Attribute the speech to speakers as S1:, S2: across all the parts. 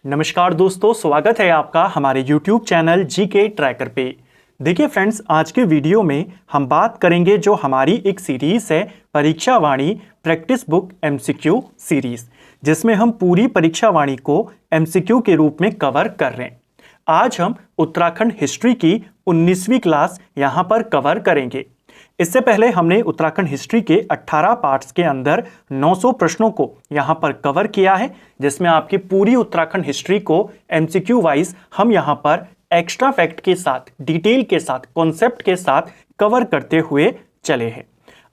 S1: नमस्कार दोस्तों, स्वागत है आपका हमारे YouTube चैनल जीके ट्रैकर पे। देखिए फ्रेंड्स, आज के वीडियो में हम बात करेंगे जो हमारी एक सीरीज है परीक्षा वाणी प्रैक्टिस बुक MCQ सीरीज, जिसमें हम पूरी परीक्षा वाणी को MCQ के रूप में कवर कर रहे हैं। आज हम उत्तराखंड हिस्ट्री की 19वीं क्लास यहाँ पर कवर करेंगे। इससे पहले हमने उत्तराखंड हिस्ट्री के 18 पार्ट्स के अंदर 900 प्रश्नों को यहाँ पर कवर किया है, जिसमें आपकी पूरी उत्तराखंड हिस्ट्री को MCQ वाइज हम यहाँ पर एक्स्ट्रा फैक्ट के साथ, डिटेल के साथ, कॉन्सेप्ट के साथ कवर करते हुए चले हैं।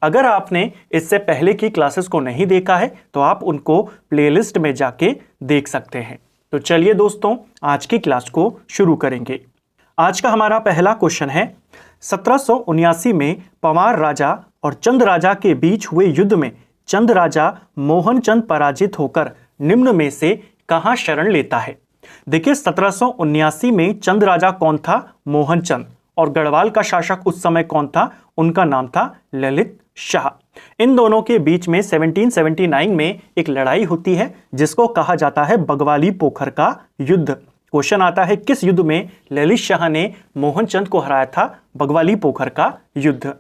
S1: अगर आपने इससे पहले की क्लासेस को नहीं देखा है तो आप उनको प्लेलिस्ट में जाके देख सकते हैं। तो चलिए दोस्तों, आज की क्लास को शुरू करेंगे। आज का हमारा पहला क्वेश्चन है, 1779 में पंवार राजा और चंद राजा के बीच हुए युद्ध में चंद राजा मोहन चंद पराजित होकर निम्न में से कहां शरण लेता है। देखिए, 1779 में चंद राजा कौन था? मोहन चंद। और गढ़वाल का शासक उस समय कौन था? उनका नाम था ललित शाह। इन दोनों के बीच में 1779 में एक लड़ाई होती है जिसको कहा जाता है बगवाली पोखर का युद्ध। क्वेश्चन आता है, किस युद्ध में ललित शाह ने मोहन चंद को हराया था? बगवाली पोखर का युद्ध।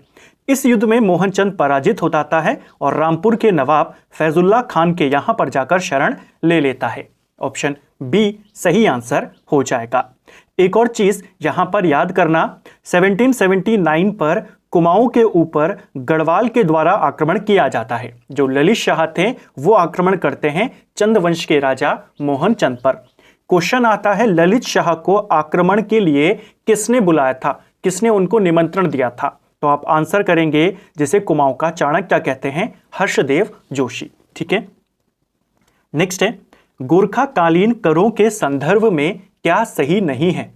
S1: इस युद्ध में मोहन चंद पराजित हो जाता है और रामपुर के नवाब फैजुल्ला खान के यहां पर जाकर शरण ले लेता है। ऑप्शन बी सही आंसर हो जाएगा। एक और चीज यहां पर याद करना, 1779 पर कुमाऊं के ऊपर गढ़वाल के द्वारा आक्रमण किया जाता है। जो ललित शाह थे वो आक्रमण करते हैं चंद वंश के राजा मोहन चंद पर। क्वेश्चन आता है, ललित शाह को आक्रमण के लिए किसने बुलाया था? किसने उनको निमंत्रण दिया था? तो आप आंसर करेंगे जिसे कुमाऊं का चाणक्य कहते हैं, हर्षदेव जोशी। ठीक है। नेक्स्ट है, गोरखाकालीन करों के संदर्भ में क्या सही नहीं है?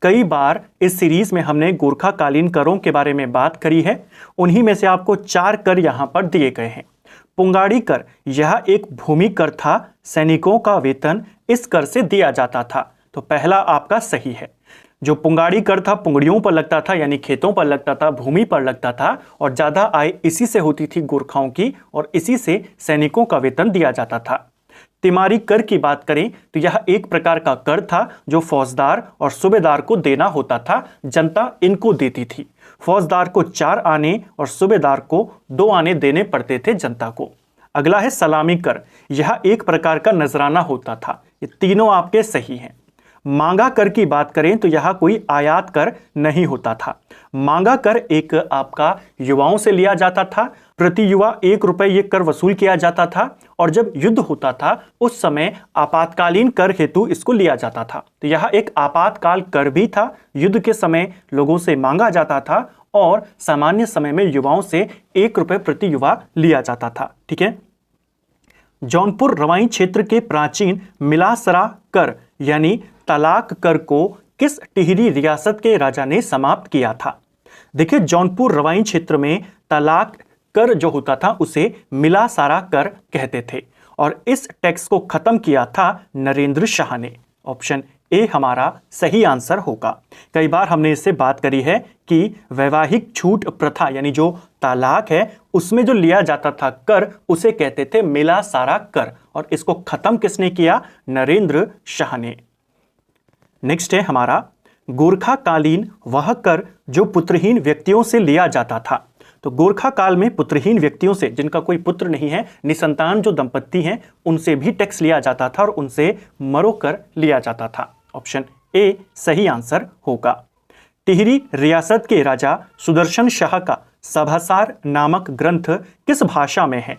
S1: कई बार इस सीरीज में हमने गोरखाकालीन करों के बारे में बात करी है। उन्हीं में से आपको 4 कर यहां पर दिए गए हैं। पुंगाड़ी कर, यह एक भूमि कर था। सैनिकों का वेतन इस कर से दिया जाता था। तो पहला आपका सही है। जो पुंगाड़ी कर था पुंगड़ियों पर लगता था, यानी खेतों पर लगता था, भूमि पर लगता था, और ज्यादा आय इसी से होती थी गोरखाओं की, और इसी से सैनिकों का वेतन दिया जाता था। तिमारी कर की बात करें तो यह एक प्रकार का कर था जो फौजदार और सूबेदार को देना होता था। जनता इनको देती थी। फौजदार को 4 आने और सूबेदार को 2 आने देने पड़ते थे जनता को। अगला है सलामी कर, यह एक प्रकार का नजराना होता था। ये तीनों आपके सही हैं। मांगा कर की बात करें तो यह कोई आयात कर नहीं होता था। मांगा कर एक आपका युवाओं से लिया जाता था। प्रति युवा 1 रुपए ये कर वसूल किया जाता था, और जब युद्ध होता था उस समय आपातकालीन कर हेतु इसको लिया जाता था। तो यह एक आपातकाल कर भी था। युद्ध के समय लोगों से मांगा जाता था और सामान्य समय में युवाओं से 1 रुपए प्रति युवा लिया जाता था। ठीक है। जौनपुर रवाई क्षेत्र के प्राचीन मिलासरा कर यानी तलाक कर को किस टिहरी रियासत के राजा ने समाप्त किया था? देखिए, जौनपुर रवाई क्षेत्र में तलाक कर जो होता था उसे मिलासारा कर कहते थे, और इस टैक्स को खत्म किया था नरेंद्र शाह ने। ऑप्शन ए हमारा सही आंसर होगा। कई बार हमने इससे बात करी है कि वैवाहिक छूट प्रथा यानी जो तलाक है उसमें जो लिया जाता था कर, उसे कहते थे मिलासारा कर, और इसको खत्म किसने किया? नरेंद्र शाह ने। नेक्स्ट है हमारा, गोरखाकालीन वह कर जो पुत्रहीन व्यक्तियों से लिया जाता था। तो गोरखा काल में पुत्रहीन व्यक्तियों से, जिनका कोई पुत्र नहीं है, निसंतान जो दंपत्ति हैं, उनसे भी टैक्स लिया जाता था और उनसे मरो कर लिया जाता था। ऑप्शन ए सही आंसर होगा। टिहरी रियासत के राजा सुदर्शन शाह का सभासार नामक ग्रंथ किस भाषा में है?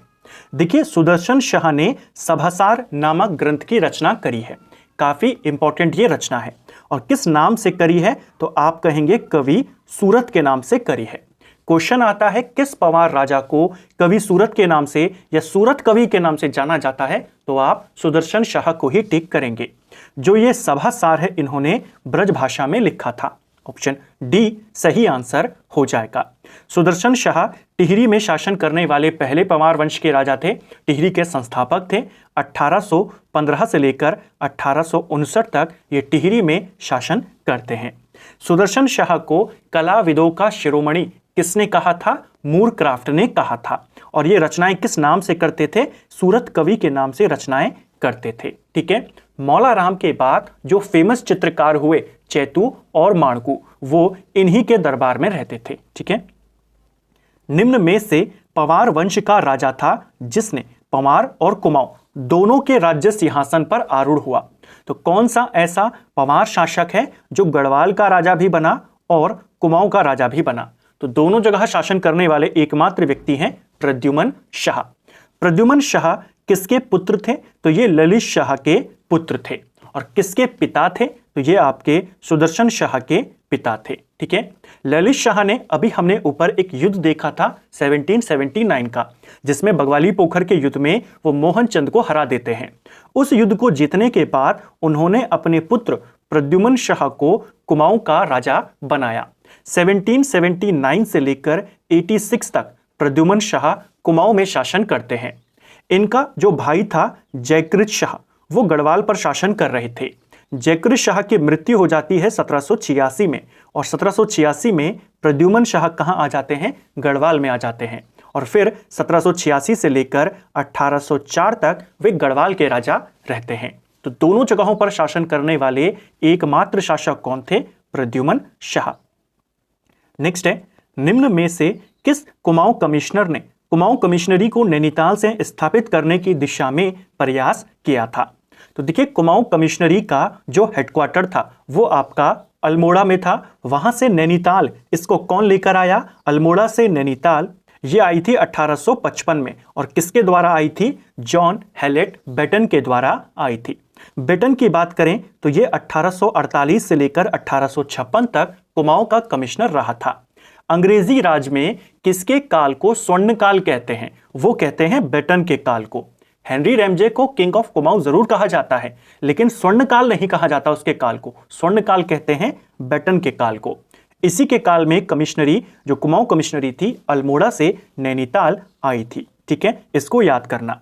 S1: देखिए, सुदर्शन शाह ने सभासार नामक ग्रंथ की रचना करी है। काफी इंपॉर्टेंट ये रचना है, और किस नाम से करी है? तो आप कहेंगे कवि सूरत के नाम से करी है। क्वेश्चन आता है, किस पंवार राजा को कवि सूरत के नाम से या सूरत कवि के नाम से जाना जाता है? तो आप सुदर्शन शाह को ही टिक करेंगे। जो ये सभासार है इन्होंने ब्रज भाषा में लिखा था। ऑप्शन डी सही आंसर हो जाएगा। सुदर्शन शाह टिहरी में शासन करने वाले पहले पंवार वंश के राजा थे। टिहरी के संस्थापक थे। 1815 से लेकर 1859 तक ये टिहरी में शासन करते हैं। सुदर्शन शाह को कलाविदों का शिरोमणि किसने कहा था? मूरक्राफ्ट ने कहा था। और ये रचनाएं किस नाम से करते थे? सूरत कवि के नाम से रचनाएं करते थे। ठीक है। मौलाराम के बाद जो फेमस चित्रकार हुए चैतू और माणकू, वो इन्हीं के दरबार में रहते थे, ठीक है। निम्न में से पवार वंश का राजा था जिसने पंवार और कुमाऊं दोनों के राज्य सिंहासन पर आरूढ़ हुआ। तो कौन सा ऐसा पंवार शासक है जो गढ़वाल का राजा भी बना और कुमाऊं का राजा भी बना? तो दोनों जगह शासन करने वाले एकमात्र व्यक्ति हैं प्रद्युमन शाह। प्रद्युमन शाह किसके पुत्र थे? तो ये ललित शाह के पुत्र थे। और किसके पिता थे? तो ये आपके सुदर्शन शाह के पिता थे, ठीक है। ललित शाह ने, अभी हमने ऊपर एक युद्ध देखा था 1779 का, जिसमें बगवाली पोखर के युद्ध में वो मोहन चंद को हरा देते हैं। उस युद्ध को जीतने के बाद उन्होंने अपने पुत्र प्रद्युमन शाह को कुमाऊं का राजा बनाया। 1779 से लेकर 86 तक प्रद्युमन शाह कुमाऊं में शासन करते हैं। इनका जो भाई था जयकृत शाह, वो गढ़वाल पर शासन कर रहे थे। जयकृत शाह की मृत्यु हो जाती है 1786 में, और 1786 में प्रद्युमन शाह कहाँ आ जाते हैं? गढ़वाल में आ जाते हैं। और फिर 1786 से लेकर 1804 तक वे गढ़वाल के राजा रहते हैं। तो दोनों जगहों पर शासन करने वाले एकमात्र शासक कौन थे? प्रद्युमन शाह। नेक्स्ट है, निम्न में से किस कुमाऊं कमिश्नर ने कुमाऊं कमिश्नरी को नैनीताल से स्थापित करने की दिशा में प्रयास किया था? तो देखिए, कुमाऊं कमिश्नरी का जो हेडक्वार्टर था वो आपका अल्मोड़ा में था। वहां से नैनीताल इसको कौन लेकर आया? अल्मोड़ा से नैनीताल ये आई थी 1855 में। और किसके द्वारा आई थी? जॉन हैलेट बेटन के द्वारा आई थी। बेटन की बात करें तो ये 1848 से लेकर 1856 तक कुमाऊं का कमिश्नर रहा था। अंग्रेजी राज में किसके काल को स्वर्ण काल कहते हैं? वो कहते हैं बेटन के काल को। हेनरी रैमजे को किंग ऑफ कुमाऊं जरूर कहा जाता है, लेकिन स्वर्ण काल नहीं कहा जाता उसके काल को। स्वर्ण काल कहते हैं बेटन के काल को। इसी के काल में कमिश्नरी, जो कुमाऊं कमिश्नरी थी, अल्मोड़ा से नैनीताल आई थी, ठीक है। इसको याद करना।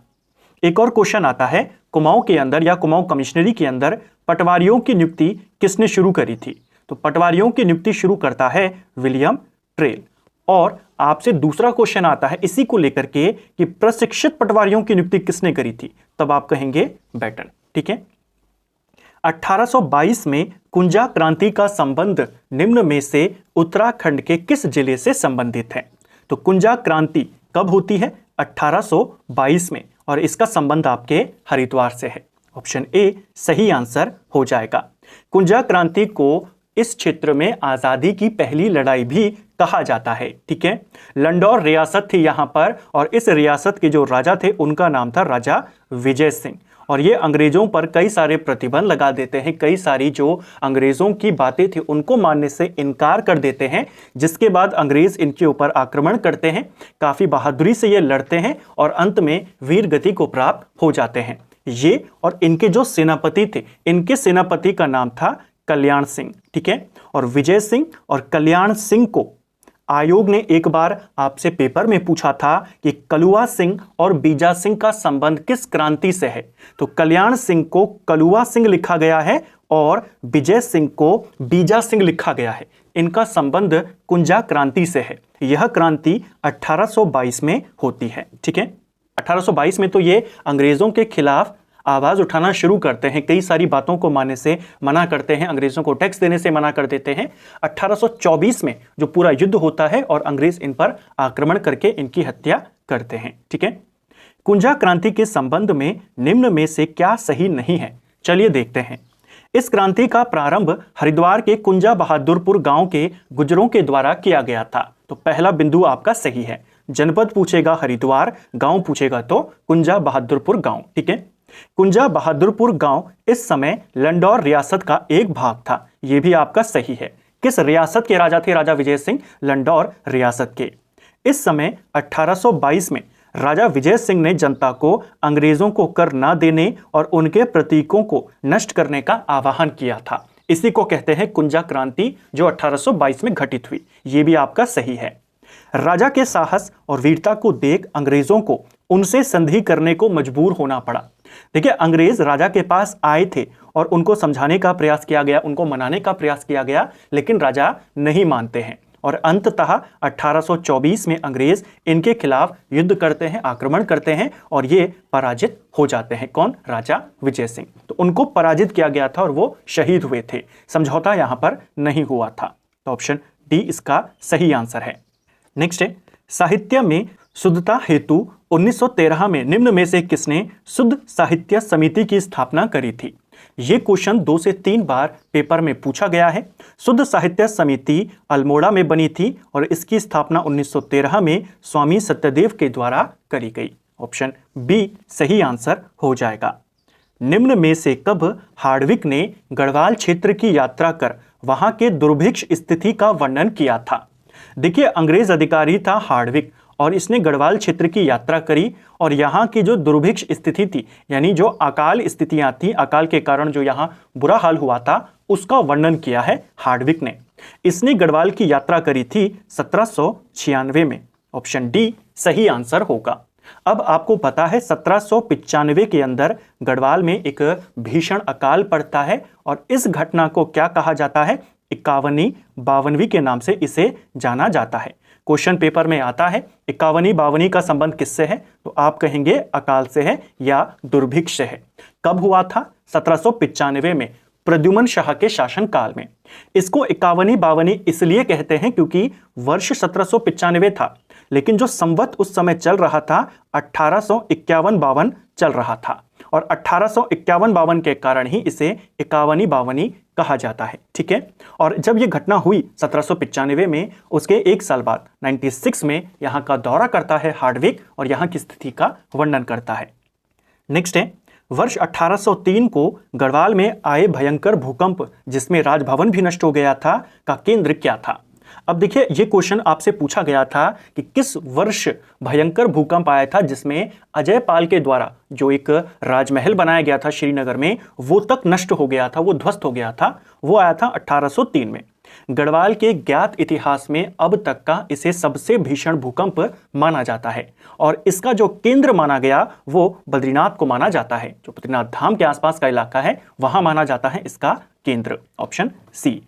S1: एक और क्वेश्चन आता है, कुमाऊं के अंदर या कुमाऊं कमिश्नरी के अंदर पटवारियों की नियुक्ति किसने शुरू करी थी? तो पटवारियों की नियुक्ति शुरू करता है विलियम ट्रेल। और आपसे दूसरा क्वेश्चन आता है इसी को लेकर के कि प्रशिक्षित पटवारियों की नियुक्ति किसने करी थी? तब आप कहेंगे बेटन, ठीक है। 1822 में कुंजा क्रांति का संबंध निम्न में से उत्तराखंड के किस जिले से संबंधित है? तो कुंजा क्रांति कब होती है? 1822 में, और इसका संबंध आपके हरिद्वार से है। ऑप्शन ए सही आंसर हो जाएगा। कुंजा क्रांति को इस क्षेत्र में आजादी की पहली लड़ाई भी कहा जाता है, ठीक है। लंडौर रियासत थी यहां पर, और इस रियासत के जो राजा थे उनका नाम था राजा विजय सिंह। और ये अंग्रेजों पर कई सारे प्रतिबंध लगा देते हैं, कई सारी जो अंग्रेजों की बातें थी उनको मानने से इनकार कर देते हैं, जिसके बाद अंग्रेज इनके ऊपर आक्रमण करते हैं। काफी बहादुरी से ये लड़ते हैं और अंत में वीर गति को प्राप्त हो जाते हैं। ये और इनके जो सेनापति थे, इनके सेनापति का नाम था कल्याण सिंह, ठीक है। और विजय सिंह और कल्याण सिंह को आयोग ने एक बार आपसे पेपर में पूछा था कि कलुआ सिंह और बीजा सिंह का संबंध किस क्रांति से है? तो कल्याण सिंह को कलुआ सिंह लिखा गया है और विजय सिंह को बीजा सिंह लिखा गया है। इनका संबंध कुंजा क्रांति से है। यह क्रांति 1822 में होती है, ठीक है। 1822 में तो ये अंग्रेजों के खिलाफ आवाज उठाना शुरू करते हैं, कई सारी बातों को मानने से मना करते हैं, अंग्रेजों को टैक्स देने से मना कर देते हैं। 1824 में जो पूरा युद्ध होता है और अंग्रेज इन पर आक्रमण करके इनकी हत्या करते हैं, ठीक है। कुंजा क्रांति के संबंध में निम्न में से क्या सही नहीं है? चलिए देखते हैं। इस क्रांति का प्रारंभ हरिद्वार के कुंजा बहादुरपुर गांव के गुजरों के द्वारा किया गया था। तो पहला बिंदु आपका सही है। जनपद पूछेगा हरिद्वार, गांव पूछेगा तो कुंजा बहादुरपुर गांव, ठीक है। कुंजा बहादुरपुर गांव इस समय लंडौर रियासत का एक भाग था। यह भी आपका सही है। किस रियासत के राजा थे राजा विजय सिंह? लंडौर रियासत के। इस समय 1822 में राजा विजय सिंह ने जनता को अंग्रेजों को कर न देने और उनके प्रतीकों को नष्ट करने का आह्वान किया था। इसी को कहते हैं कुंजा क्रांति, जो 1822 में घटित हुई। यह भी आपका सही है। राजा के साहस और वीरता को देख अंग्रेजों को उनसे संधि करने को मजबूर होना पड़ा। देखिए, अंग्रेज राजा के पास आए थे और उनको समझाने का प्रयास किया गया, उनको मनाने का प्रयास किया गया, लेकिन राजा नहीं मानते हैं और अंततः 1824 में अंग्रेज इनके खिलाफ युद्ध करते हैं, आक्रमण करते हैं और ये पराजित हो जाते हैं। कौन? राजा विजय सिंह। तो उनको पराजित किया गया था और वो शहीद हुए थे। समझौता यहां पर नहीं हुआ था। तो ऑप्शन डी इसका सही आंसर है। नेक्स्ट है, साहित्य में शुद्धता हेतु 1913 में निम्न में से किसने शुद्ध साहित्य समिति की स्थापना करी थी? ये क्वेश्चन 2 से 3 बार पेपर में पूछा गया है। शुद्ध साहित्य समिति अल्मोड़ा में बनी थी और इसकी स्थापना 1913 में स्वामी सत्यदेव के द्वारा करी गई। ऑप्शन बी सही आंसर हो जाएगा। निम्न में से कब हार्डविक ने गढ़वाल क्षेत्र की यात्रा कर वहां के दुर्भिक्ष स्थिति का वर्णन किया था? देखिए, अंग्रेज अधिकारी था हार्डविक और इसने गढ़वाल क्षेत्र की यात्रा करी और यहाँ की जो दुर्भिक्ष स्थिति थी, यानी जो अकाल स्थितियां थी, अकाल के कारण जो यहाँ बुरा हाल हुआ था, उसका वर्णन किया है हार्डविक ने। इसने गढ़वाल की यात्रा करी थी 1796 में। ऑप्शन डी सही आंसर होगा। अब आपको पता है 1795 के अंदर गढ़वाल में एक भीषण अकाल पड़ता है और इस घटना को क्या कहा जाता है? 51वीं के नाम से इसे जाना जाता है। क्वेश्चन पेपर में आता है 51वीं का संबंध किससे है? तो आप कहेंगे अकाल से है या दुर्भिक्ष से है। कब हुआ था? 1795 में, प्रद्युमन शाह के शासन काल में। इसको 51वीं इसलिए कहते हैं क्योंकि वर्ष 1795 था, लेकिन जो संवत उस समय चल रहा था 1851-52 चल रहा था और 1851-52 के कारण ही इसे 51वीं कहा जाता है। ठीक है, और जब यह घटना हुई 1795 में, उसके 1 साल बाद 96 में यहाँ का दौरा करता है हार्डविक और यहाँ की स्थिति का वर्णन करता है। नेक्स्ट है, वर्ष 1803 को गढ़वाल में आए भयंकर भूकंप जिसमें राजभवन भी नष्ट हो गया था का केंद्र क्या था? अब देखिए, ये क्वेश्चन आपसे पूछा गया था कि किस वर्ष भयंकर भूकंप आया था जिसमें अजय पाल के द्वारा जो एक राजमहल बनाया गया था श्रीनगर में, वो तक नष्ट हो गया था, वो ध्वस्त हो गया था। वो आया था 1803 में। गढ़वाल के ज्ञात इतिहास में अब तक का इसे सबसे भीषण भूकंप माना जाता है और इसका जो केंद्र माना गया वो बद्रीनाथ को माना जाता है। जो बद्रीनाथ धाम के आसपास का इलाका है वहां माना जाता है इसका केंद्र। Option C.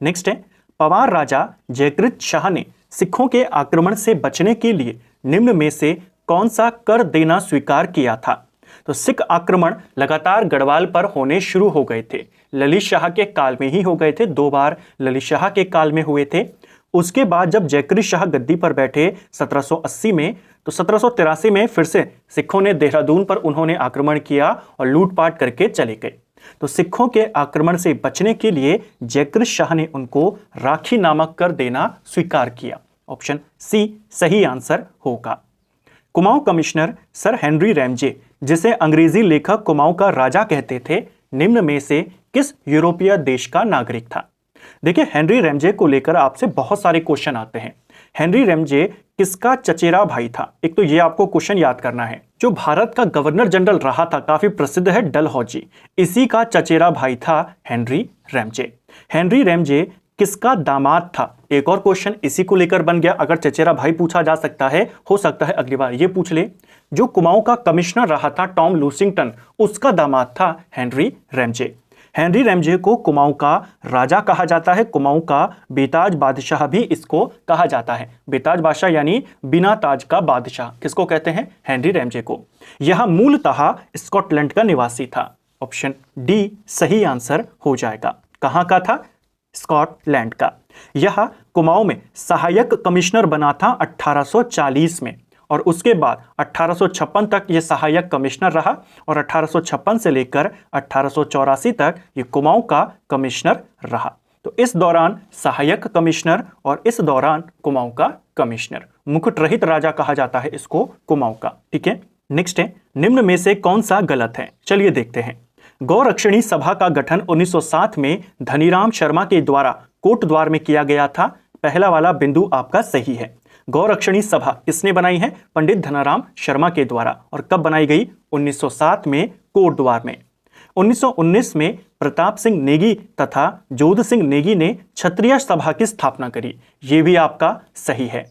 S1: नेक्स्ट है, पवार राजा जयकृत शाह ने सिखों के आक्रमण से बचने के लिए निम्न में से कौन सा कर देना स्वीकार किया था? तो सिख आक्रमण लगातार गढ़वाल पर होने शुरू हो गए थे। ललित शाह के काल में ही हो गए थे, 2 बार ललित शाह के काल में हुए थे। उसके बाद जब जयकृत शाह गद्दी पर बैठे 1780 में, तो 1783 में फिर से सिखों ने देहरादून पर उन्होंने आक्रमण किया और लूटपाट करके चले गए। तो सिखों के आक्रमण से बचने के लिए जयकृत शाह ने उनको राखी नामक कर देना स्वीकार किया। ऑप्शन सी सही आंसर होगा। Kumaon commissioner sir Henry Ramsay, जिसे अंग्रेजी लेखक कुमाऊं का राजा कहते थे, निम्न में से किस यूरोपीय देश का नागरिक था? देखिए, हेनरी रैमजे को लेकर आपसे बहुत सारे क्वेश्चन आते हैं। हेनरी रैमजे किसका चचेरा भाई था? एक तो ये आपको क्वेश्चन याद करना है। जो भारत का गवर्नर जनरल रहा था, काफी प्रसिद्ध है, डलहौजी, इसी का चचेरा भाई था हेनरी रैमजे। हेनरी रैमजे किसका दामाद था? एक और क्वेश्चन इसी को लेकर बन गया। अगर चचेरा भाई पूछा जा सकता है, हो सकता है अगली बार ये पूछ ले। जो कुमाऊं का कमिश्नर रहा था टॉम लूसिंगटन, उसका दामाद था हेनरी रैमजे। हेनरी रैमजे को कुमाऊं का राजा कहा जाता है, कुमाऊं का बेताज बादशाह भी इसको कहा जाता है। बेताज बादशाह यानी बिना ताज का बादशाह किसको कहते हैं? हेनरी रैमजे को। यह मूलतः स्कॉटलैंड का निवासी था। ऑप्शन डी सही आंसर हो जाएगा। कहां का था? स्कॉटलैंड का। यह कुमाऊं में सहायक कमिश्नर बना था 1840 में और उसके बाद 1856 तक ये सहायक कमिश्नर रहा और 1856 से लेकर 1884 तक ये कुमाऊं का कमिश्नर रहा। तो इस दौरान सहायक कमिश्नर और इस दौरान कुमाऊं का कमिश्नर, मुकुट रहित राजा कहा जाता है इसको कुमाऊं का। ठीक है, नेक्स्ट है, निम्न में से कौन सा गलत है? चलिए देखते हैं। गौरक्षणी सभा का गठन 1907 में धनीराम शर्मा के द्वारा कोटद्वार में किया गया था। पहला वाला बिंदु आपका सही है। गौरक्षणी सभा किसने बनाई है? पंडित धनीराम शर्मा के द्वारा। और कब बनाई गई? 1907 में कोटद्वार में। 1919 में प्रताप सिंह नेगी तथा जोध सिंह नेगी ने क्षत्रिय सभा की स्थापना करी। ये भी आपका सही है।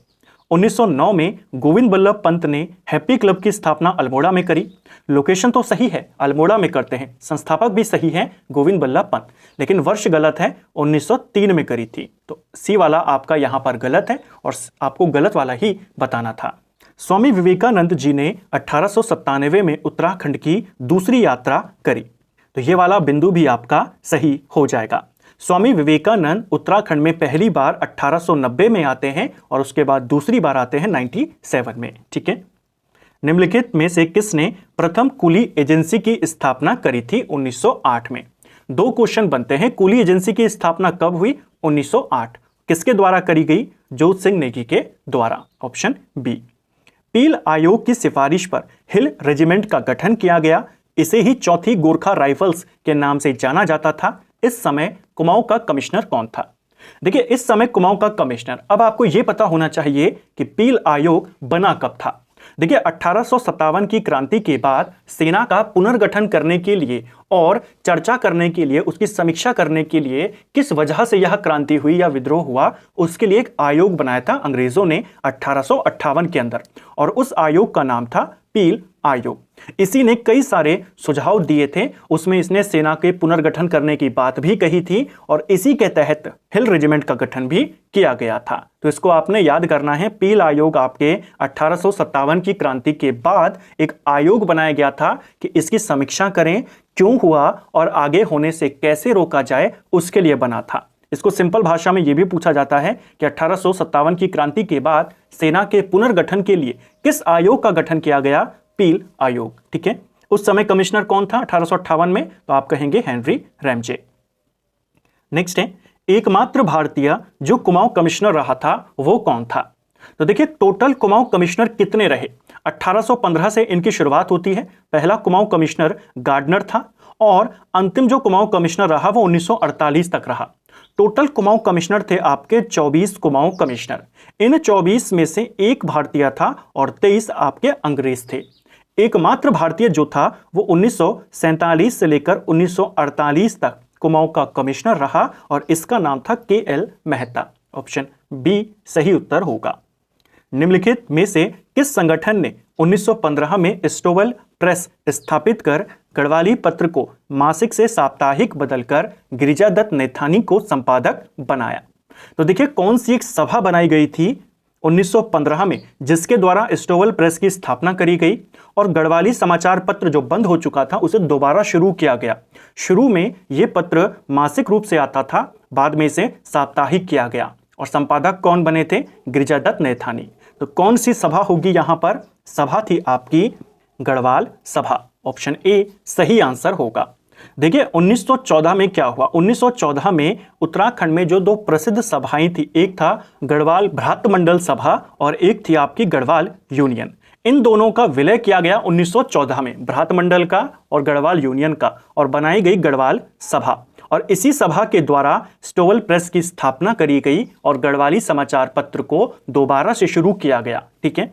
S1: 1909 में गोविंद बल्लभ पंत ने हैप्पी क्लब की स्थापना अल्मोड़ा में करी। लोकेशन तो सही है, अल्मोड़ा में करते हैं, संस्थापक भी सही है गोविंद बल्लभ पंत, लेकिन वर्ष गलत है, 1903 में करी थी। तो सी वाला आपका यहाँ पर गलत है और आपको गलत वाला ही बताना था। स्वामी विवेकानंद जी ने 1897 में उत्तराखंड की दूसरी यात्रा करी। तो ये वाला बिंदु भी आपका सही हो जाएगा। स्वामी विवेकानंद उत्तराखंड में पहली बार 1890 में आते हैं और उसके बाद दूसरी बार आते हैं 97 में। ठीक है, निम्नलिखित में से किसने प्रथम कुली एजेंसी की स्थापना करी थी? 1908 में। दो क्वेश्चन बनते हैं। कुली एजेंसी की स्थापना कब हुई? 1908। किसके द्वारा करी गई? जोत सिंह नेगी के द्वारा। Option B. पील आयोग की सिफारिश पर हिल रेजिमेंट का गठन किया गया। इसे ही चौथी गोरखा राइफल्स के नाम से जाना जाता था। इस समय कुमाऊं का कमिश्नर कौन था? देखिए, इस समय कुमाऊं का कमिश्नर, अब आपको यह पता होना चाहिए कि पील आयोग बना कब था। देखिए, 1857 की क्रांति के बाद सेना का पुनर्गठन करने के लिए और चर्चा करने के लिए, उसकी समीक्षा करने के लिए किस वजह से यह क्रांति हुई या विद्रोह हुआ, उसके लिए एक आयोग बनाया था अंग्रेजों ने 1858 के अंदर, और उस आयोग का नाम था पील आयोग। इसी ने कई सारे सुझाव दिए थे, उसमें इसने सेना के पुनर्गठन करने की बात भी कही थी और इसी के तहत हिल रेजिमेंट का गठन भी किया गया था। तो इसको आपने याद करना है। पील आयोग आपके 1857 की क्रांति के बाद एक आयोग बनाया गया था कि इसकी समीक्षा करें, क्यों हुआ और आगे होने से कैसे रोका जाए, उसके लिए बना था। इसको सिंपल भाषा में यह भी पूछा जाता है कि 1857 की क्रांति के बाद सेना के पुनर्गठन के लिए किस आयोग का गठन किया गया? पील आयोग। ठीक है, उस समय कमिश्नर कौन था 1858 में? तो आप कहेंगे हेनरी रैमजे। नेक्स्ट है, एकमात्र भारतीय जो कुमाऊं कमिश्नर रहा था वो कौन था? तो देखिए, टोटल कुमाऊं कमिश्नर कितने रहे? 1815 से इनकी शुरुआत होती है। पहला कुमाऊं कमिश्नर गार्डनर था और अंतिम जो कुमाऊं कमिश्नर रहा वो 1948 तक रहा। टोटल कुमाऊं कमिश्नर थे आपके 24 कुमाऊं कमिश्नर। इन 24 में से एक भारतीय था और 23 आपके अंग्रेज थे। एकमात्र भारतीय जो था वो 1947 से लेकर 1948 तक कुमाऊं का कमिश्नर रहा और इसका नाम था KL मेहता। ऑप्शन बी सही उत्तर होगा। निम्नलिखित में से किस संगठन ने 1915 में स्टोवल प्रेस स्थापित कर गढ़वाली पत्र को मासिक से साप्ताहिक बदलकर गिरिजादत्त नैथानी को संपादक बनाया? तो देखिए, कौन सी एक सभा बनाई गई थी 1915 में जिसके द्वारा स्टोवल प्रेस की स्थापना करी गई और गढ़वाली समाचार पत्र जो बंद हो चुका था उसे दोबारा शुरू किया गया। शुरू में यह पत्र मासिक रूप से आता था, बाद में इसे साप्ताहिक किया गया और संपादक कौन बने थे? गिरिजादत्त नैथानी। तो कौन सी सभा होगी यहां पर? सभा थी आपकी गढ़वाल सभा। ऑप्शन ए सही आंसर होगा। देखिए, 1914 में क्या हुआ? 1914 में उत्तराखंड में जो दो प्रसिद्ध सभाएं थी, एक था गढ़वाल भ्रातृमंडल सभा और एक थी आपकी गढ़वाल यूनियन। इन दोनों का विलय किया गया 1914 में, भ्रातृमंडल का और गढ़वाल यूनियन का, और बनाई गई गढ़वाल सभा। और इसी सभा के द्वारा स्टोवल प्रेस की स्थापना करी गई और गढ़वाली समाचार पत्र को दोबारा से शुरू किया गया। ठीक है,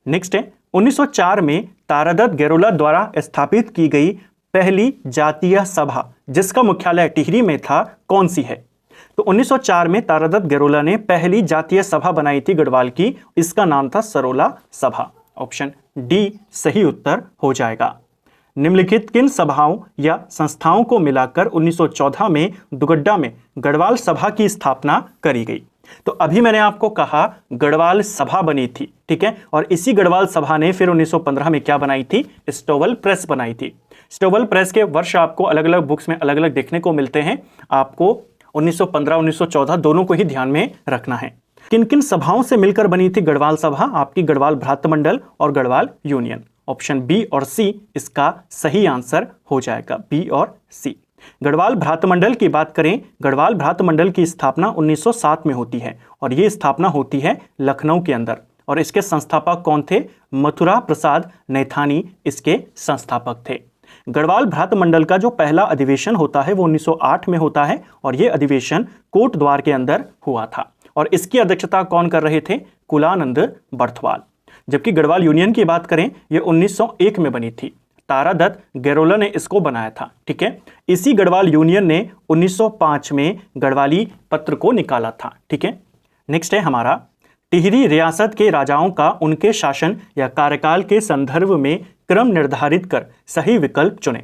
S1: नेक्स्ट है, 1904 में तारादत्त गेरोला द्वारा स्थापित की गई पहली जातीय सभा जिसका मुख्यालय टिहरी में था, कौन सी है? तो 1904 में तारादत्त गेरोला ने पहली जातीय सभा बनाई थी गढ़वाल की, इसका नाम था सरोला सभा। ऑप्शन डी सही उत्तर हो जाएगा। निम्नलिखित किन सभाओं या संस्थाओं को मिलाकर 1914 में दुगड्डा में गढ़वाल सभा की स्थापना करी गई? तो अभी मैंने आपको कहा गढ़वाल सभा बनी थी, ठीक है, और इसी गढ़वाल सभा ने फिर 1915 में क्या बनाई थी? स्टोवल प्रेस बनाई थी। स्टोवल प्रेस के वर्ष आपको अलग अलग बुक्स में अलग अलग देखने को मिलते हैं, आपको 1915 1914 दोनों को ही ध्यान में रखना है। किन किन सभाओं से मिलकर बनी थी गढ़वाल सभा? आपकी गढ़वाल भ्रातृमंडल और गढ़वाल यूनियन। ऑप्शन बी और सी इसका सही आंसर हो जाएगा, बी और सी। गढ़वाल भ्रातृमंडल की बात करें, गढ़वाल भ्रातृमंडल की स्थापना 1907 में होती है और ये स्थापना होती है लखनऊ के अंदर, और इसके संस्थापक कौन थे? मथुरा प्रसाद नैथानी इसके संस्थापक थे। गढ़वाल भ्रातृमंडल का जो पहला अधिवेशन होता है वो 1908 में होता है और ये अधिवेशन कोट द्वार के अंदर हुआ था और इसकी अध्यक्षता कौन कर रहे थे? कुलानंद बर्थवाल। जबकि गढ़वाल यूनियन की बात करें, ये 1901 में बनी थी, तारादत्त गेरोला ने इसको बनाया था। ठीक है, इसी गढ़वाल यूनियन ने 1905 में गढ़वाली पत्र को निकाला था। ठीक है, नेक्स्ट है हमारा टिहरी रियासत के राजाओं का उनके शासन या कार्यकाल के संदर्भ में क्रम निर्धारित कर सही विकल्प चुनें।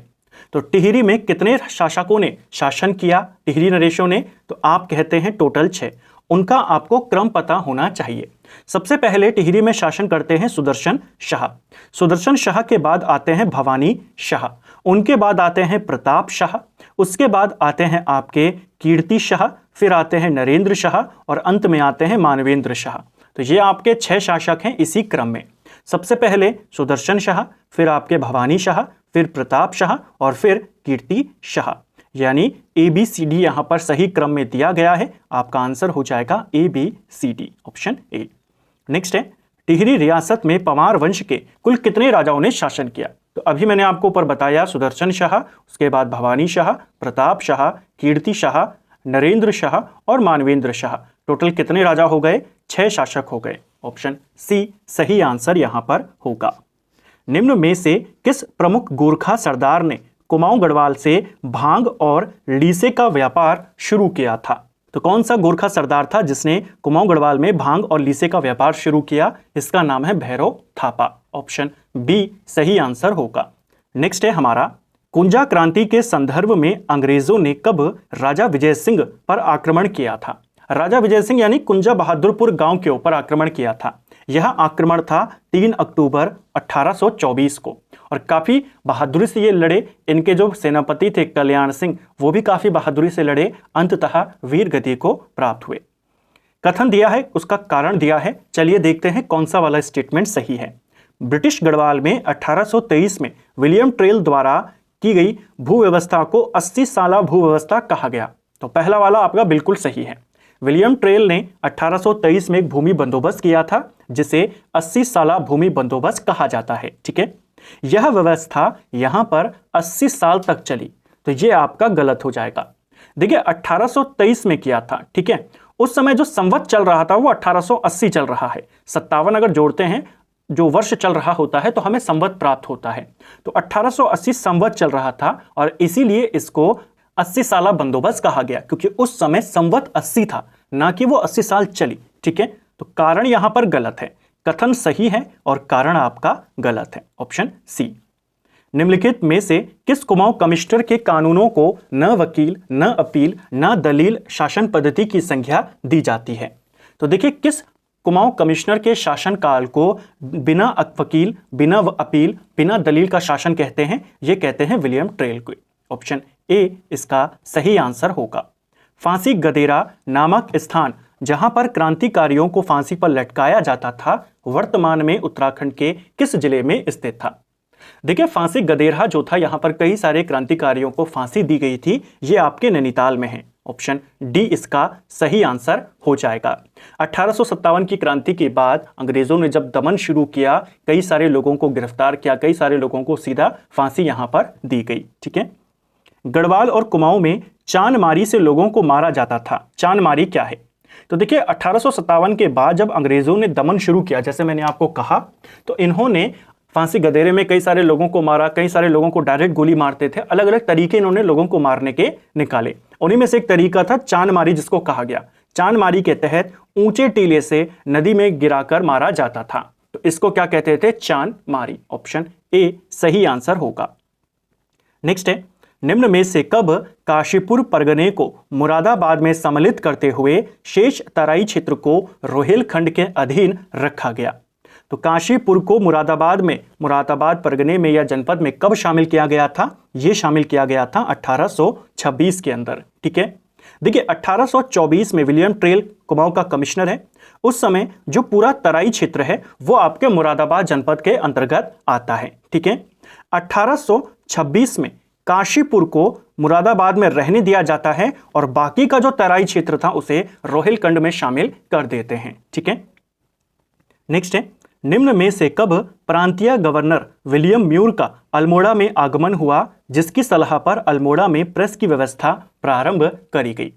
S1: तो टिहरी में कितने शासकों ने शासन किया, टिहरी नरेशों ने? तो आप कहते हैं टोटल 6। उनका आपको क्रम पता होना चाहिए। सबसे पहले टिहरी में शासन करते हैं सुदर्शन शाह। सुदर्शन शाह के बाद आते हैं भवानी शाह, उनके बाद आते हैं प्रताप शाह, उसके बाद आते हैं आपके कीर्ति शाह, फिर आते हैं नरेंद्र शाह और अंत में आते हैं मानवेंद्र शाह। तो ये आपके 6 शासक हैं इसी क्रम में। सबसे पहले सुदर्शन शाह, फिर आपके भवानी शाह, फिर प्रताप शाह और फिर कीर्ति शाह। यानी ABCD यहाँ पर सही क्रम में दिया गया है। आपका आंसर हो जाएगा ABCD, ऑप्शन A। नेक्स्ट है, टिहरी रियासत में पंवार वंश के कुल कितने राजाओं ने शासन किया? तो अभी मैंने आपको ऊपर बताया सुदर्शन शाह, उसके बाद भवानी शाह, प्रताप शाह, कीर्ति शाह, नरेंद्र शाह और मानवेंद्र शाह। टोटल कितने राजा हो गए? 6 शासक हो गए। ऑप्शन C सही आंसर यहाँ पर होगा। निम्न में से किस प्रमुख गोरखा सरदार ने कुमाऊं गढ़वाल से भांग और लीसे का व्यापार शुरू किया था? तो कौन सा गोरखा सरदार था जिसने कुमाऊं गढ़वाल में भांग और लीसे का व्यापार शुरू किया? इसका नाम है भैरव थापा। ऑप्शन B सही आंसर होगा। नेक्स्ट है हमारा, कुंजा क्रांति के संदर्भ में अंग्रेजों ने कब राजा विजय सिंह पर आक्रमण किया था? राजा विजय सिंह यानी कुंजा बहादुरपुर गांव के ऊपर आक्रमण किया था। यह आक्रमण था 3 अक्टूबर 1824 को और काफ़ी बहादुरी से ये लड़े। इनके जो सेनापति थे कल्याण सिंह, वो भी काफ़ी बहादुरी से लड़े, अंततः वीर गति को प्राप्त हुए। कथन दिया है, उसका कारण दिया है। चलिए देखते हैं कौन सा वाला स्टेटमेंट सही है। ब्रिटिश गढ़वाल में 1823 में विलियम ट्रेल द्वारा की गई भूव्यवस्था को 80 साला भूव्यवस्था कहा गया। तो पहला वाला आपका बिल्कुल सही है। विलियम ट्रेल ने 1823 में एक भूमि बंदोबस्त किया था जिसे 80 साला भूमि बंदोबस्त कहा जाता है। ठीक है, यह व्यवस्था यहां पर 80 साल तक चली, तो यह आपका गलत हो जाएगा। देखिए 1823 में किया था, ठीक है, उस समय जो संवत चल रहा था वो 1880 चल रहा है। 57 अगर जोड़ते हैं जो वर्ष चल रहा होता है तो हमें संवत प्राप्त होता है। तो 1880 संवत चल रहा था और इसीलिए इसको 80 साला बंदोबस्त कहा गया, क्योंकि उस समय संवत 80 था, ना कि वो 80 साल चली। ठीक है, तो कारण यहां पर गलत है। कथन सही है और कारण आपका गलत है। Option C। निम्नलिखित में से किस कुमाऊं कमिश्नर के कानूनों को न वकील, न अपील, न दलील शासन पद्धति की संज्ञा दी जाती है? तो देखिए, किस कुमाऊं कमिश्नर के शासन काल को बिना वकील, बिना अपील, बिना दलील का शासन कहते हैं? ये कहते हैं विलियम ट्रेल को। ऑप्शन A इसका सही आंसर होगा। फांसी गदेरा नामक स्थान जहां पर क्रांतिकारियों को फांसी पर लटकाया जाता था, वर्तमान में उत्तराखंड के किस जिले में स्थित था? देखिए, फांसी गदेरा जो था, यहां पर कई सारे क्रांतिकारियों को फांसी दी गई थी, ये आपके नैनीताल में है। ऑप्शन D इसका सही आंसर हो जाएगा। 1857 की क्रांति के बाद अंग्रेजों ने जब दमन शुरू किया, कई सारे लोगों को गिरफ्तार किया, कई सारे लोगों को सीधा फांसी यहां पर दी गई। ठीक है, गढ़वाल और कुमाऊं में चांदमारी से लोगों को मारा जाता था। चांदमारी क्या है? तो देखिए 1857 के बाद जब अंग्रेजों ने दमन शुरू किया, जैसे मैंने आपको कहा, तो इन्होंने फांसी गदेरे में कई सारे लोगों को मारा, कई सारे लोगों को डायरेक्ट गोली मारते थे। अलग अलग तरीके इन्होंने लोगों को मारने के निकाले। उन्हीं में से एक तरीका था चांदमारी, जिसको कहा गया। चांदमारी के तहत ऊंचे टीले से नदी में गिराकर मारा जाता था, तो इसको क्या कहते थे? चांदमारी। ऑप्शन A सही आंसर होगा। नेक्स्ट है, निम्न में से कब काशीपुर परगने को मुरादाबाद में सम्मिलित करते हुए शेष तराई क्षेत्र को रोहिलखंड के अधीन रखा गया? तो काशीपुर को मुरादाबाद परगने में या जनपद में कब शामिल किया गया था? यह शामिल किया गया था 1826 के अंदर। ठीक है, देखिए 1824 में विलियम ट्रेल कुमाऊं का कमिश्नर है। उस समय जो पूरा तराई क्षेत्र है वो आपके मुरादाबाद जनपद के अंतर्गत आता है। ठीक है, 1826 में काशीपुर को मुरादाबाद में रहने दिया जाता है और बाकी का जो तराई क्षेत्र था उसे रोहिलखंड में शामिल कर देते हैं। ठीक है, नेक्स्ट है, निम्न में से कब प्रांतीय गवर्नर विलियम म्यूर का अल्मोड़ा में आगमन हुआ, जिसकी सलाह पर अल्मोड़ा में प्रेस की व्यवस्था प्रारंभ करी गई?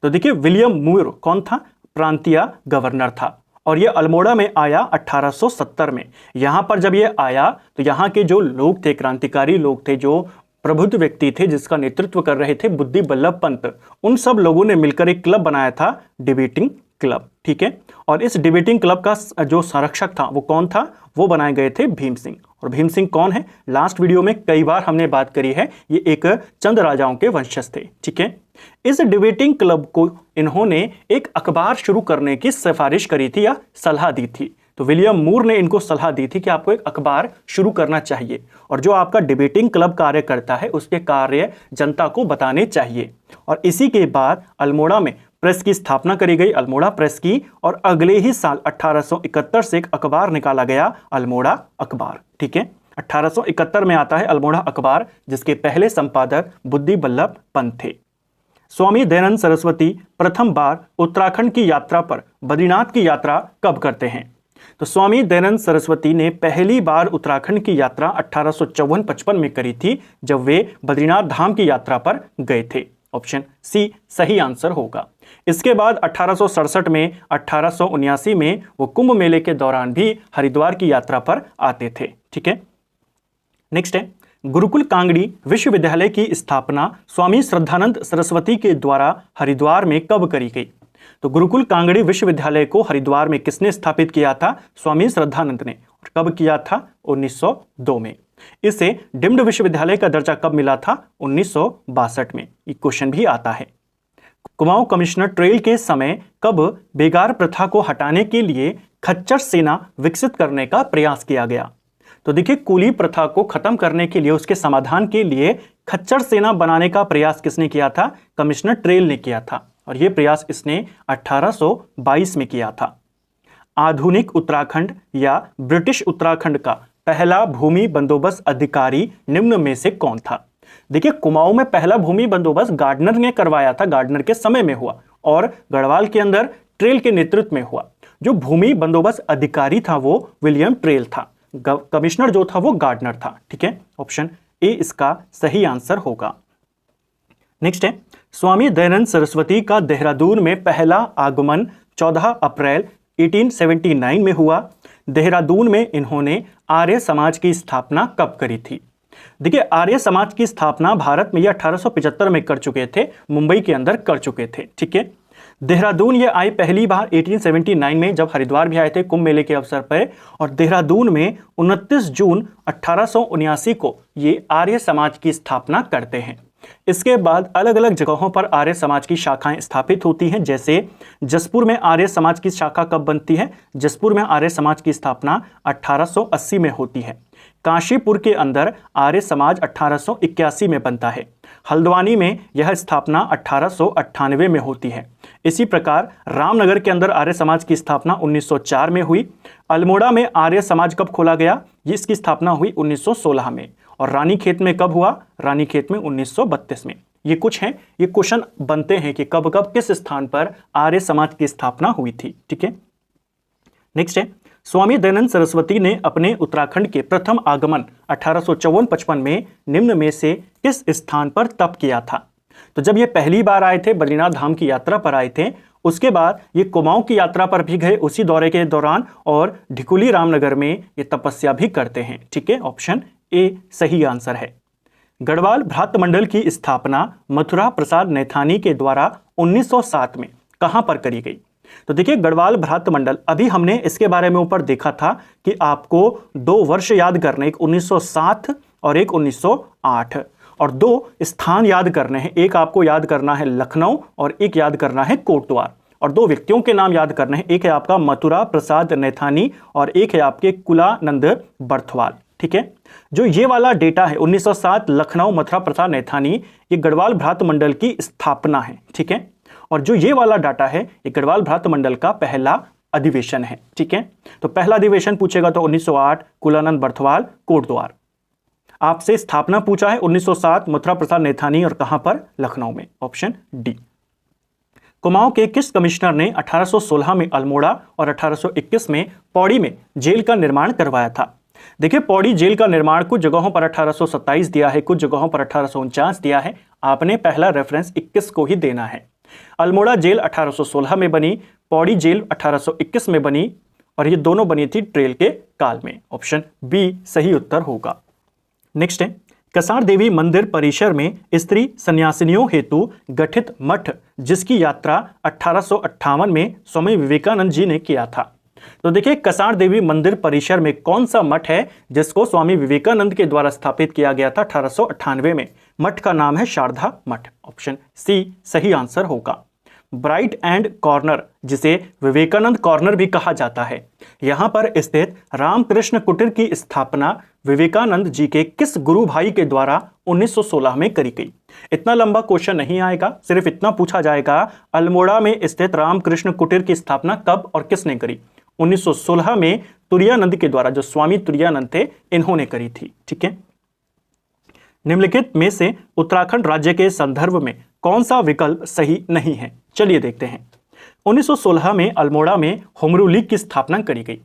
S1: तो देखिए विलियम म्यूर कौन था? प्रांतीय गवर्नर था और यह अल्मोड़ा में आया 1870 में। यहां पर जब यह आया तो यहाँ के जो लोग थे, क्रांतिकारी लोग थे, जो प्रबुद्ध व्यक्ति थे, जिसका नेतृत्व कर रहे थे बुद्धि बल्लभ पंत, उन सब लोगों ने मिलकर एक क्लब बनाया था, डिबेटिंग क्लब, ठीक है। और इस डिबेटिंग क्लब का जो संरक्षक था वो कौन था, वो बनाए गए थे भीम सिंह। और भीम सिंह कौन है, लास्ट वीडियो में कई बार हमने बात करी है, ये एक चंद राजाओं के वंशज थे, ठीक है। इस डिबेटिंग क्लब को इन्होंने एक अखबार शुरू करने की सिफारिश करी थी या सलाह दी थी। तो विलियम मूर ने इनको सलाह दी थी कि आपको एक अखबार शुरू करना चाहिए और जो आपका डिबेटिंग क्लब कार्य करता है उसके कार्य जनता को बताने चाहिए। और इसी के बाद अल्मोड़ा में प्रेस की स्थापना करी गई, अल्मोड़ा प्रेस की, और अगले ही साल 1871 से एक अखबार निकाला गया, अल्मोड़ा अखबार, ठीक है। 1871 में आता है अल्मोड़ा अखबार, जिसके पहले संपादक बुद्धि बल्लभ पंत थे। स्वामी दयानंद सरस्वती प्रथम बार उत्तराखंड की यात्रा पर बद्रीनाथ की यात्रा कब करते हैं? तो स्वामी दयानंद सरस्वती ने पहली बार उत्तराखंड की यात्रा 1854-55 में करी थी, जब वे बद्रीनाथ धाम की यात्रा पर गए थे। ऑप्शन सी सही आंसर होगा। इसके बाद 1867 में, 1879 में वो कुंभ मेले के दौरान भी हरिद्वार की यात्रा पर आते थे, ठीक है। नेक्स्ट है, गुरुकुल कांगड़ी विश्वविद्यालय की स्थापना स्वामी श्रद्धानंद सरस्वती के द्वारा हरिद्वार में कब करी गई? तो गुरुकुल कांगड़ी विश्वविद्यालय को हरिद्वार में किसने स्थापित किया था? स्वामी श्रद्धानंद ने। और कब किया था? 1902 में। इसे डीम्ड विश्वविद्यालय का दर्जा कब मिला था? 1962 में। ये क्वेश्चन भी आता है। कुमाऊं कमिश्नर ट्रेल के समय कब बेगार प्रथा को हटाने के लिए खच्चर सेना विकसित करने का प्रयास किया गया? तो देखिए, कुली प्रथा को खत्म करने के लिए, उसके समाधान के लिए खच्चर सेना बनाने का प्रयास किसने किया था? कमिश्नर ट्रेल ने किया था। और यह प्रयास इसने 1822 में किया था। आधुनिक उत्तराखंड या ब्रिटिश उत्तराखंड का पहला भूमि बंदोबस्त अधिकारी निम्न में से कौन था? देखिए, कुमाऊं में पहला भूमि बंदोबस्त गार्डनर ने करवाया था, गार्डनर के समय में हुआ, और गढ़वाल के अंदर ट्रेल के नेतृत्व में हुआ। जो भूमि बंदोबस्त अधिकारी था वो विलियम ट्रेल था, कमिश्नर जो था वो गार्डनर था, ठीक है। ऑप्शन ए इसका सही आंसर होगा। नेक्स्ट है, स्वामी दयानंद सरस्वती का देहरादून में पहला आगमन 14 अप्रैल 1879 में हुआ। देहरादून में इन्होंने आर्य समाज की स्थापना कब करी थी? देखिए, आर्य समाज की स्थापना भारत में ये 1875 में कर चुके थे, मुंबई के अंदर कर चुके थे, ठीक है। देहरादून ये आए पहली बार 1879 में, जब हरिद्वार भी आए थे कुंभ मेले के अवसर पर। और देहरादून में 29 जून 1879 को ये आर्य समाज की स्थापना करते हैं। इसके बाद अलग अलग जगहों पर आर्य समाज की शाखाएं स्थापित होती हैं। जैसे जसपुर में आर्य समाज की शाखा कब बनती है? जसपुर में आर्य समाज की स्थापना 1880 में होती है। काशीपुर के अंदर आर्य समाज 1881 में बनता है। हल्द्वानी में यह स्थापना 1898 में होती है। इसी प्रकार रामनगर के अंदर आर्य समाज की स्थापना 1904 में हुई। अल्मोड़ा में आर्य समाज कब खोला गया? इसकी स्थापना हुई 1916 में। और रानीखेत में कब हुआ? रानीखेत में 1932 में। ये कुछ हैं, ये क्वेश्चन बनते हैं कि कब कब किस स्थान पर आर्य समाज की स्थापना हुई थी, ठीक है। नेक्स्ट है, स्वामी दयानंद सरस्वती ने अपने उत्तराखंड के प्रथम आगमन 1854-55 में निम्न में से किस स्थान पर तप किया था? तो जब ये पहली बार आए थे, बद्रीनाथ धाम की यात्रा पर आए थे, उसके बाद ये कुमाऊं की यात्रा पर भी गए उसी दौरे के दौरान, और ढिकुली रामनगर में ये तपस्या भी करते हैं, ठीक है। ऑप्शन ए सही आंसर है। गढ़वाल भ्रात मंडल की स्थापना मथुरा प्रसाद नैथानी के द्वारा 1907 में कहां पर करी गई? तो देखिए, गढ़वाल भ्रात मंडल, अभी हमने इसके बारे में ऊपर देखा था कि आपको 2 वर्ष याद करने, एक 1907 और एक 1908, और 2 स्थान याद करने हैं। एक आपको याद करना है लखनऊ और एक याद करना है कोटद्वार, और 2 व्यक्तियों के नाम याद करने हैं। एक है आपका मथुरा प्रसाद नैथानी और एक है आपके कुलानंद बर्थवाल, ठीक है। जो ये वाला डेटा है 1907 लखनऊ मथुरा प्रसाद नैथानी, ये गढ़वाल भ्रात मंडल की स्थापना है, ठीक है। और जो ये वाला डाटा है, ये गढ़वाल भ्रात मंडल का पहला अधिवेशन है, ठीक है। तो पहला अधिवेशन पूछेगा तो 1908 कुलानंद बर्थवाल कोटद्वार। आपसे स्थापना पूछा है 1907 मथुरा प्रसाद नैथानी, और कहां पर? लखनऊ में। Option D. कुमाऊं के किस कमिश्नर ने 1816 में अल्मोड़ा और 1821 में पौड़ी में जेल का निर्माण करवाया था? देखिए, पौड़ी जेल का निर्माण कुछ जगहों पर 1827 दिया है, कुछ जगहों पर 1849 दिया है। आपने पहला रेफरेंस 21 को ही देना है। अल्मोड़ा जेल 1816 में बनी, पौड़ी जेल 1821 में बनी, और ये दोनों बनी थी ट्रेल के काल में। ऑप्शन बी सही उत्तर होगा। नेक्स्ट है, कसार देवी मंदिर परिसर में स्त्री सन्यासिनियों हेतु गठित मठ जिसकी यात्रा 1858 में स्वामी विवेकानंद जी ने किया था। तो देखिए कसार देवी मंदिर परिसर में कौन सा मठ है जिसको स्वामी विवेकानंद के द्वारा स्थापित किया गया था 1898 में। मठ का नाम है शारदा मठ। ऑप्शन सी सही आंसर होगा। ब्राइट एंड कॉर्नर जिसे विवेकानंद कॉर्नर भी कहा जाता है, यहां पर स्थित रामकृष्ण कुटीर की स्थापना विवेकानंद जी के किस गुरु भाई के द्वारा 1916 में करी गई। इतना लंबा क्वेश्चन नहीं आएगा, सिर्फ इतना पूछा जाएगा अल्मोड़ा में स्थित रामकृष्ण कुटीर की स्थापना कब और किसने करी। 1916 में तुरायानंद के द्वारा, जो स्वामी तुरायानंद थे, इन्होंने करी थी। ठीक है, निम्नलिखित में से उत्तराखंड राज्य के संदर्भ में कौन सा विकल्प सही नहीं है। चलिए देखते हैं। 1916 में अल्मोड़ा में होमरू लीग की स्थापना करी गई।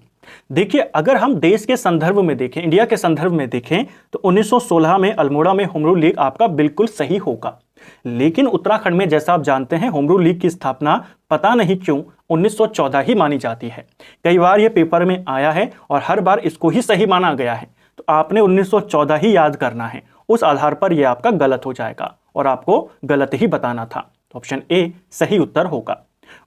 S1: देखिए अगर हम देश के संदर्भ में देखें, इंडिया के संदर्भ में देखें, तो 1916 में अल्मोड़ा में होमरू लीग आपका बिल्कुल सही होगा। लेकिन उत्तराखंड में जैसा आप जानते हैं होमरू लीग की स्थापना पता नहीं क्यों 1914 ही मानी जाती है। कई बार ये पेपर में आया है और हर बार इसको ही सही माना गया है, तो आपने 1914 ही याद करना है। उस आधार पर यह आपका गलत हो जाएगा और आपको गलत ही बताना था। ऑप्शन ए सही उत्तर होगा।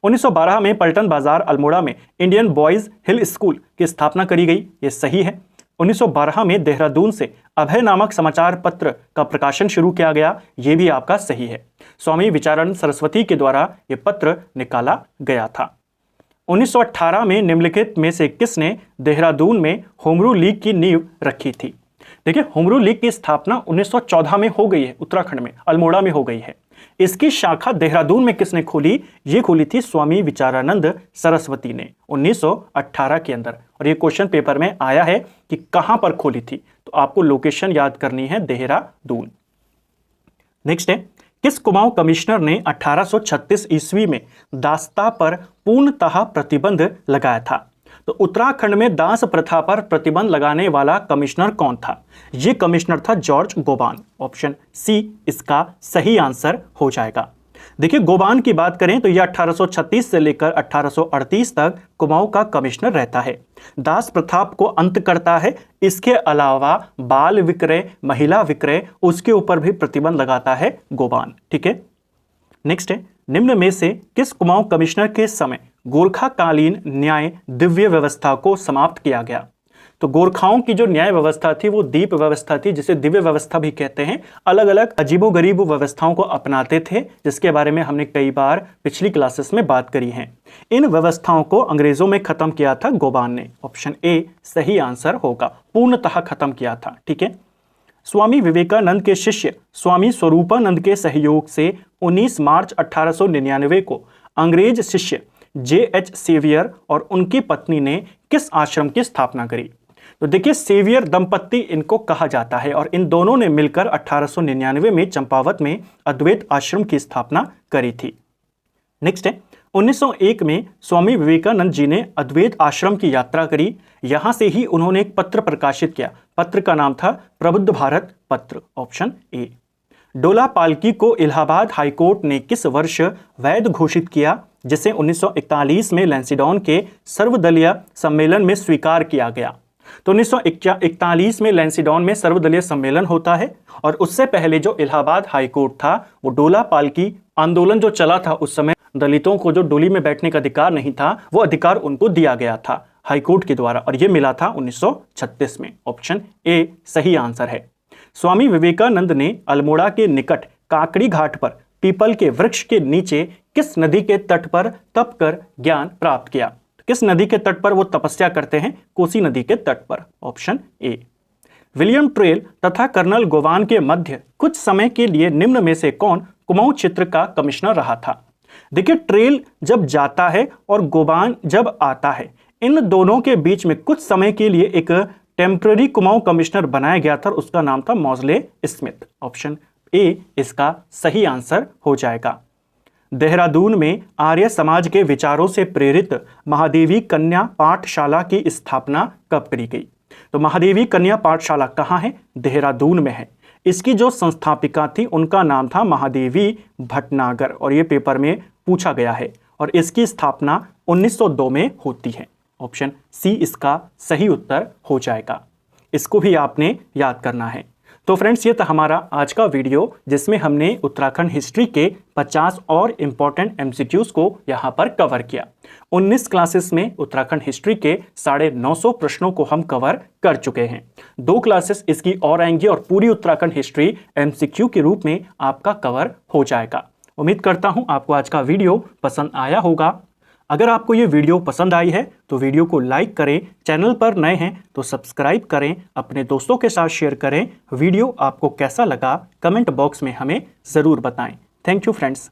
S1: 1912 में पलटन बाजार अल्मोड़ा में इंडियन बॉयज हिल स्कूल की स्थापना करी गई, ये सही है। 1912 में देहरादून से अभय नामक समाचार पत्र का प्रकाशन शुरू किया गया, ये भी आपका सही है। स्वामी विचारानंद सरस्वती के द्वारा यह पत्र निकाला गया था। 1918 में निम्नलिखित में से किसने देहरादून में होमरू लीग की नींव रखी थी। देखिए होमरू लीग की स्थापना 1914 में हो गई है, उत्तराखंड में अल्मोड़ा में हो गई है। इसकी शाखा देहरादून में किसने खोली, ये खोली थी स्वामी विचारानंद सरस्वती ने 1918 के अंदर। और ये क्वेश्चन पेपर में आया है कि कहां पर खोली थी, तो आपको लोकेशन याद करनी है, देहरादून। नेक्स्ट है, किस कुमाऊं कमिश्नर ने 1836 ईस्वी में दास्ता पर पूर्णतः प्रतिबंध लगाया था। तो उत्तराखंड में दास प्रथा पर प्रतिबंध लगाने वाला कमिश्नर कौन था। यह कमिश्नर था जॉर्ज गोबान। ऑप्शन सी इसका सही आंसर हो जाएगा। देखिए गोबान की बात करें तो यह 1836 से लेकर 1838 तक कुमाऊं का कमिश्नर रहता है। दास प्रथा को अंत करता है। इसके अलावा बाल विक्रय, महिला विक्रय, उसके ऊपर भी प्रतिबंध लगाता है गोबान। ठीक है, नेक्स्ट है, निम्न में से किस कुमाऊं कमिश्नर के समय गोरखाकालीन न्याय दिव्य व्यवस्था को समाप्त किया गया। तो गोरखाओं की जो न्याय व्यवस्था थी वो दीप व्यवस्था थी, जिसे दिव्य व्यवस्था भी कहते हैं। अलग अलग अजीबोगरीब व्यवस्थाओं को अपनाते थे, जिसके बारे में हमने कई बार पिछली क्लासेस में बात करी है। इन व्यवस्थाओं को अंग्रेजों में खत्म किया था गोबान ने। ऑप्शन ए सही आंसर होगा, पूर्णतः खत्म किया था। ठीक है, स्वामी विवेकानंद के शिष्य स्वामी स्वरूपानंद के सहयोग से 19 मार्च 1899 को अंग्रेज शिष्य J.H. सेवियर और उनकी पत्नी ने किस आश्रम की स्थापना करी। तो देखिए सेवियर दंपत्ति इनको कहा जाता है और इन दोनों ने मिलकर 1899 में चंपावत में अद्वैत आश्रम की स्थापना करी थी। नेक्स्ट है, 1901 में स्वामी विवेकानंद जी ने अद्वैत आश्रम की यात्रा करी। यहां से ही उन्होंने एक पत्र प्रकाशित किया। पत्र का नाम था प्रबुद्ध भारत पत्र। Option A. डोला पालकी को इलाहाबाद हाईकोर्ट ने किस वर्ष वैध घोषित किया, जिसे 1941 में लैंसिडॉन के सर्वदलीय सम्मेलन में स्वीकार किया गया। तो 1941 में लैंसिडॉन में सर्वदलीय सम्मेलन होता है और उससे पहले जो इलाहाबाद हाईकोर्ट था वो डोला पालकी आंदोलन जो चला था, उस समय दलितों को जो डोली में बैठने का अधिकार नहीं था, वो अधिकार उनको दिया गया था हाईकोर्ट के द्वारा और ये मिला था 1936 में। ऑप्शन ए सही आंसर है। स्वामी विवेकानंद ने अल्मोड़ा के निकट काकड़ी घाट पर पीपल के वृक्ष के नीचे किस नदी के तट पर तप कर ज्ञान प्राप्त किया। किस नदी के तट पर वो तपस्या करते हैं, कोसी नदी के तट पर। Option A. विलियम ट्रेल तथा कर्नल गोवान के मध्य कुछ समय के लिए निम्न में से कौन कुमाऊं क्षेत्र का कमिश्नर रहा था। देखिए ट्रेल जब जाता है और गोवान जब आता है, इन दोनों के बीच में कुछ समय के लिए एक टेम्पररी कुमाऊं कमिश्नर बनाया गया था, उसका नाम था मॉजले स्मिथ। ऑप्शन ए इसका सही आंसर हो जाएगा। देहरादून में आर्य समाज के विचारों से प्रेरित महादेवी कन्या पाठशाला की स्थापना कब करी गई। तो महादेवी कन्या पाठशाला कहाँ है, देहरादून में है। इसकी जो संस्थापिका थी उनका नाम था महादेवी भटनागर और ये पेपर में पूछा गया है और इसकी स्थापना 1902 में होती है। ऑप्शन सी इसका सही उत्तर हो जाएगा। इसको भी आपने याद करना है। तो फ्रेंड्स ये था हमारा आज का वीडियो जिसमें हमने उत्तराखंड हिस्ट्री के 50 और इम्पॉर्टेंट एमसीक्यूज को यहाँ पर कवर किया। 19 क्लासेस में उत्तराखंड हिस्ट्री के 950 प्रश्नों को हम कवर कर चुके हैं। 2 क्लासेस इसकी और आएंगी और पूरी उत्तराखंड हिस्ट्री एमसीक्यू के रूप में आपका कवर हो जाएगा। उम्मीद करता हूं आपको आज का वीडियो पसंद आया होगा। अगर आपको ये वीडियो पसंद आई है तो वीडियो को लाइक करें, चैनल पर नए हैं तो सब्सक्राइब करें, अपने दोस्तों के साथ शेयर करें। वीडियो आपको कैसा लगा कमेंट बॉक्स में हमें ज़रूर बताएं। Thank you friends.